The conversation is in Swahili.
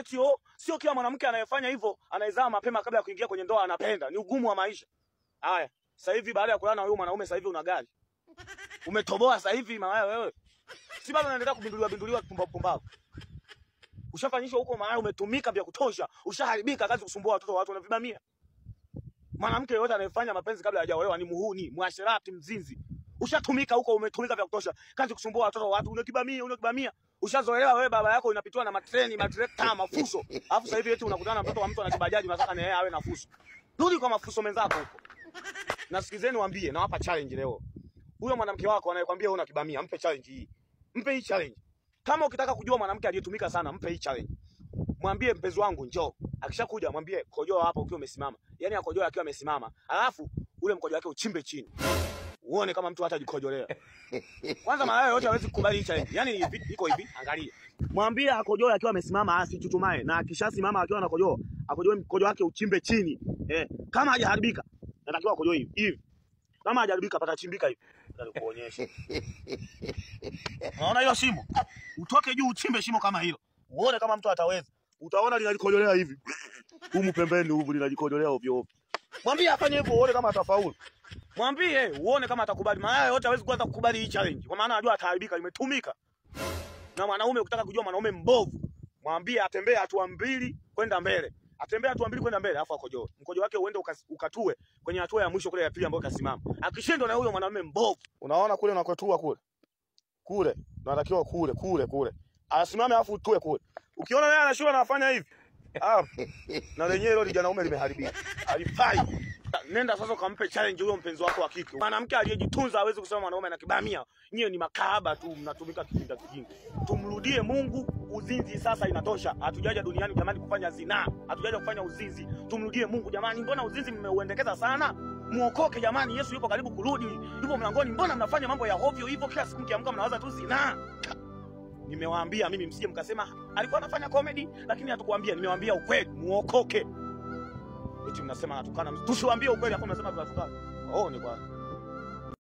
Eti sio kila mwanamke anayefanya hivyo anaizaa mapema kabla ya kuingia kwenye ndoa anapenda. Ni ugumu wa maisha. Haya, sasa hivi baada ya kulala na huyo mwanaume sasa hivi una gari. Umetoboa sasa hivi malaya wewe. Si bado unaendelea kubinduliwa pumbavu. Ushafanyishwa huko malaya, umetumika vya kutosha. Ushaharibika kazi kusumbua watoto wa watu wanavibamia. Mwanamke yote anayefanya mapenzi kabla hajaolewa ni muhuni, mwasherati, mzinzi. Ushatumika huko, umetumika vya kutosha. Kazi kusumbua watoto wa watu unakibamia. Ushazoelewa wewe baba yako inapitiwa na matreni, matrekta, mafuso. Alafu sasa hivi eti unakutana na mtoto wa mtu anakibajaji unataka naye awe na fuso. Rudi kwa mafuso menzako huko. Nasikizeni niwaambie, nawapa challenge leo. Huyo mwanamke wako anayekwambia wewe unakibamia, mpe challenge hii. Mpe hii challenge. Kama ukitaka kujua mwanamke aliyetumika sana, mpe hii challenge. Mwambie mpenzi wangu njoo. Akishakuja mwambie kojoa hapo ukiwa umesimama. Yaani akojoa akiwa amesimama. Alafu ule mkojo wake uchimbe chini. Uone kama mtu hata jikojolea. Kwanza malaya yote hawezi kukubali hii challenge. Yaani iko hivi, angalia. Mwambie akojoa akiwa amesimama asichuchumae na akishasimama akiwa anakojoa, akojoe mkojo wake uchimbe chini. Kama hajaharibika, natakiwa akojoe hivi. Kama hajaharibika patachimbika hivi. Nitakuonyesha. Unaona hiyo shimo? Utoke juu uchimbe shimo kama hilo. Uone kama mtu ataweza. Utaona linalikojolea hivi. Humu pembeni huvu linajikojolea ovyo ovyo. Mwambie afanye hivyo uone kama atafaulu. Mwambie uone kama atakubali. Malaya yote hawezi kuanza kukubali hii challenge. Kwa maana anajua ataharibika, imetumika. Na mwanaume ukitaka kujua mwanaume mbovu, mwambie atembee hatua 2 kwenda mbele. Atembea hatua 2 kwenda mbele afu akojoe. Mkojo wake uende ukatue kwenye hatua ya mwisho kule ya pili ambayo kasimama. Akishindwa na huyo mwanaume mbovu. Unaona kule unakotua kule. Kule, unatakiwa kule. Asimame afu utue kule. Ukiona yeye anashua anafanya hivi. Na lenyewe hilo janaume limeharibika. Alifai. Nenda sasa ukampe challenge huyo mpenzi wako wa kike. Mwanamke aliyejitunza hawezi kusema mwanaume anakibamia. Nyie ni makahaba tu, mnatumika kijinga. Tumrudie Mungu, uzinzi sasa inatosha. Hatujaja duniani jamani kufanya zinaa. Hatujaja kufanya uzinzi. Tumrudie Mungu jamani. Mbona uzinzi mmeuendekeza sana? Muokoke jamani, Yesu yupo karibu kurudi. Yupo mlangoni. Mbona mnafanya mambo ya hovyo hivyo kila siku mkiamka mnawaza tu zinaa? Nimewaambia mimi msije mkasema alikuwa anafanya comedy lakini hatukuambia. Nimewaambia ukweli, muokoke. Eti mnasema anatukana. Tusiwaambie ukweli hapo mnasema tunatukana. Ni kwa